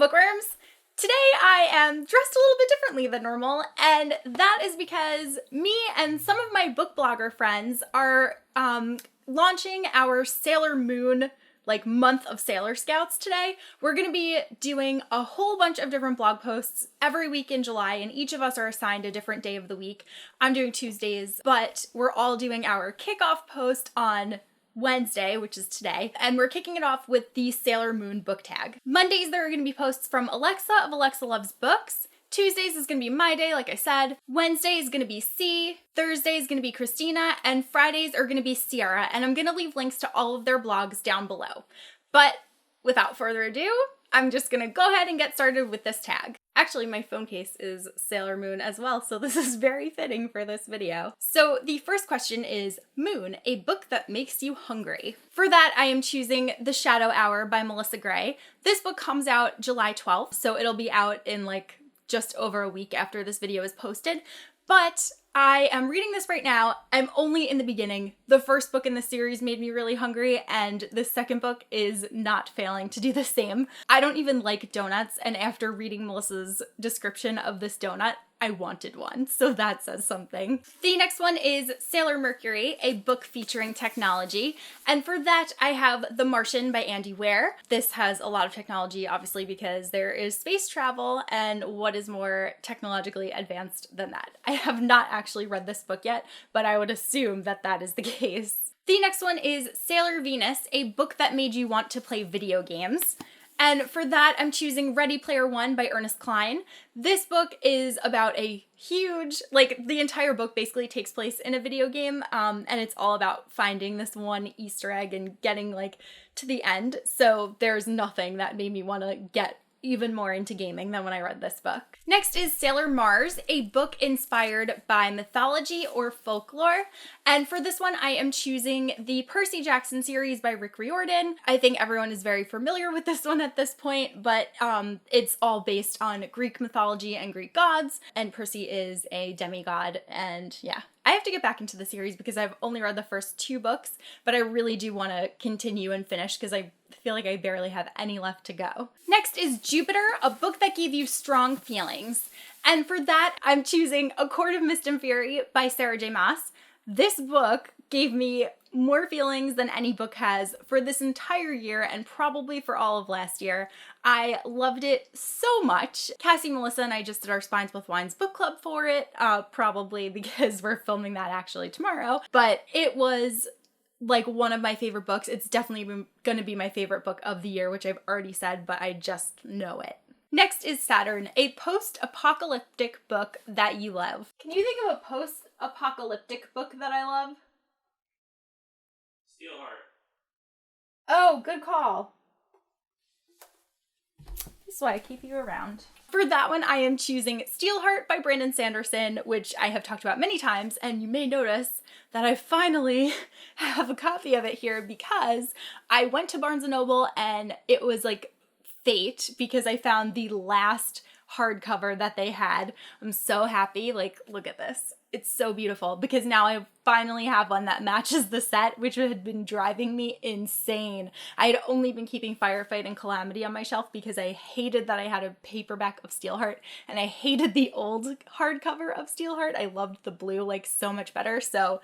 bookworms! Today I am dressed a little bit differently than normal, and that is because me and some of my book blogger friends are launching our Sailor Moon month of Sailor Scouts today. We're going to be doing a whole bunch of different blog posts every week in July, and each of us are assigned a different day of the week. I'm doing Tuesdays, but we're all doing our kickoff post on Wednesday, which is today, and we're kicking it off with the Sailor Moon book tag. Mondays, there are going to be posts from Alexa of Alexa Loves Books. Tuesdays is going to be my day, like I said. Wednesday is going to be C. Thursday is going to be Christina, and Fridays are going to be Sierra, and I'm going to leave links to all of their blogs down below. But without further ado, I'm just going to go ahead and get started with this tag. Actually, my phone case is Sailor Moon as well, so this is very fitting for this video. So the first question is Moon, a book that makes you hungry. For that, I am choosing The Shadow Hour by Melissa Gray. This book comes out July 12th, so it'll be out in just over a week after this video is posted. But I am reading this right now. I'm only in the beginning. The first book in the series made me really hungry, and the second book is not failing to do the same. I don't even like donuts, and after reading Melissa's description of this donut, I wanted one, so that says something. The next one is Sailor Mercury, a book featuring technology, and for that I have The Martian by Andy Weir. This has a lot of technology, obviously, because there is space travel, and what is more technologically advanced than that? I have not actually read this book yet, but I would assume that that is the case. The next one is Sailor Venus, a book that made you want to play video games. And for that, I'm choosing Ready Player One by Ernest Cline. This book is about a huge, the entire book basically takes place in a video game, and it's all about finding this one Easter egg and getting, to the end. So there's nothing that made me want to get even more into gaming than when I read this book. Next is Sailor Mars, a book inspired by mythology or folklore. And for this one, I am choosing the Percy Jackson series by Rick Riordan. I think everyone is very familiar with this one at this point, but it's all based on Greek mythology and Greek gods, and Percy is a demigod, and yeah. I have to get back into the series because I've only read the first 2 books, but I really do want to continue and finish because I feel like I barely have any left to go. Next is Jupiter, a book that gave you strong feelings. And for that, I'm choosing A Court of Mist and Fury by Sarah J. Maas. This book gave me more feelings than any book has for this entire year and probably for all of last year. I loved it so much. Cassie, Melissa, and I just did our Spines with Wines book club for it, probably because we're filming that actually tomorrow. But it was one of my favorite books. It's definitely going to be my favorite book of the year, which I've already said, but I just know it. Next is Saturn, a post-apocalyptic book that you love. Can you think of a post-apocalyptic book that I love? Steelheart. Oh, good call. This is why I keep you around. For that one, I am choosing Steelheart by Brandon Sanderson, which I have talked about many times, and you may notice that I finally have a copy of it here because I went to Barnes & Noble and it was fate because I found the last hardcover that they had. I'm so happy. Look at this. It's so beautiful because now I finally have one that matches the set, which had been driving me insane. I had only been keeping Firefight and Calamity on my shelf because I hated that I had a paperback of Steelheart and I hated the old hardcover of Steelheart. I loved the blue so much better. So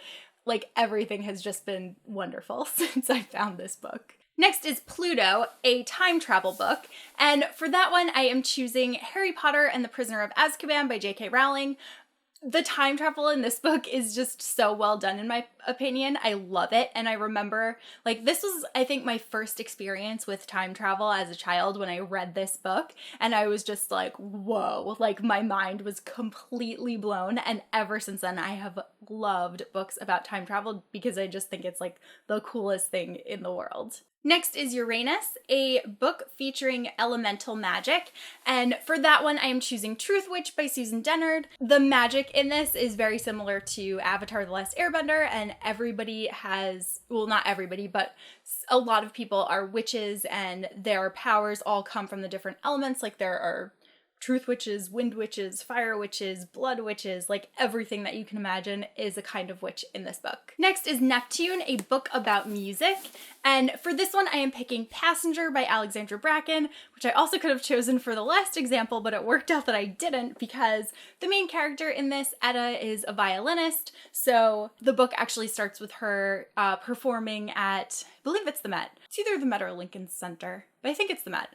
everything has just been wonderful since I found this book. Next is Pluto, a time travel book, and for that one I am choosing Harry Potter and the Prisoner of Azkaban by J.K. Rowling. The time travel in this book is just so well done in my opinion. I love it, and I remember, this was, I think, my first experience with time travel as a child when I read this book, and I was just whoa, my mind was completely blown, and ever since then I have loved books about time travel because I just think it's the coolest thing in the world. Next is Uranus, a book featuring elemental magic, and for that one I am choosing Truth Witch by Susan Dennard. The magic in this is very similar to Avatar: The Last Airbender, and everybody has, well, not everybody, but a lot of people are witches and their powers all come from the different elements. There are truth witches, wind witches, fire witches, blood witches, like everything that you can imagine is a kind of witch in this book. Next is Neptune, a book about music. And for this one, I am picking Passenger by Alexandra Bracken, which I also could have chosen for the last example, but it worked out that I didn't because the main character in this, Etta, is a violinist. So the book actually starts with her performing at, I believe it's the Met. It's either the Met or Lincoln Center, but I think it's the Met.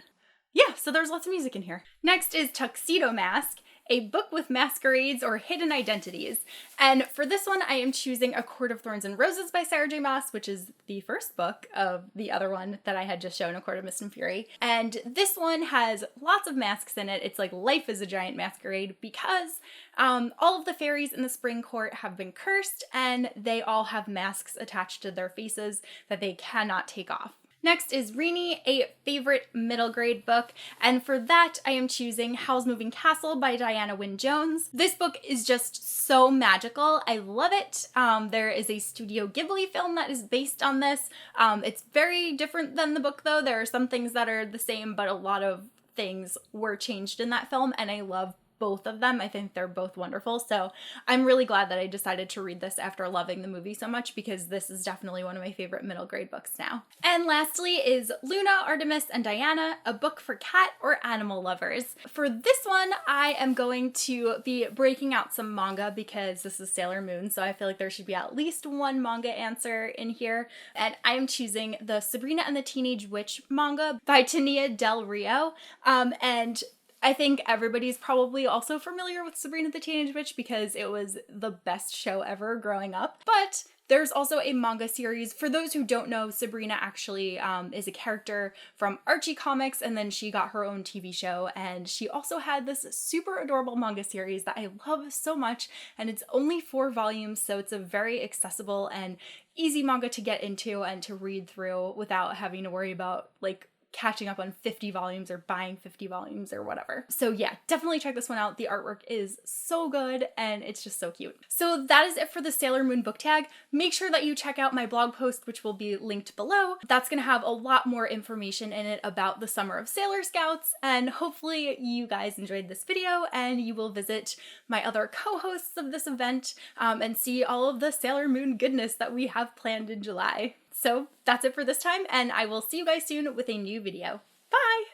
Yeah, so there's lots of music in here. Next is Tuxedo Mask, a book with masquerades or hidden identities. And for this one, I am choosing A Court of Thorns and Roses by Sarah J. Maas, which is the first book of the other one that I had just shown, A Court of Mist and Fury. And this one has lots of masks in it. It's like life is a giant masquerade because all of the fairies in the spring court have been cursed and they all have masks attached to their faces that they cannot take off. Next is Rini, a favorite middle grade book, and for that I am choosing Howl's Moving Castle by Diana Wynne Jones. This book is just so magical. I love it. There is a Studio Ghibli film that is based on this. It's very different than the book though. There are some things that are the same, but a lot of things were changed in that film, and I love both of them. I think they're both wonderful. So I'm really glad that I decided to read this after loving the movie so much, because this is definitely one of my favorite middle grade books now. And lastly is Luna, Artemis, and Diana, a book for cat or animal lovers. For this one, I am going to be breaking out some manga because this is Sailor Moon, so I feel like there should be at least one manga answer in here. And I am choosing the Sabrina and the Teenage Witch manga by Tania Del Rio. And I think everybody's probably also familiar with Sabrina the Teenage Witch because it was the best show ever growing up. But there's also a manga series. For those who don't know, Sabrina actually is a character from Archie Comics, and then she got her own TV show, and she also had this super adorable manga series that I love so much, and it's only 4 volumes, so it's a very accessible and easy manga to get into and to read through without having to worry about like catching up on 50 volumes or buying 50 volumes or whatever. So yeah, definitely check this one out. The artwork is so good and it's just so cute. So that is it for the Sailor Moon book tag. Make sure that you check out my blog post, which will be linked below. That's gonna have a lot more information in it about the Summer of Sailor Scouts, and hopefully you guys enjoyed this video and you will visit my other co-hosts of this event and see all of the Sailor Moon goodness that we have planned in July. So that's it for this time, and I will see you guys soon with a new video. Bye!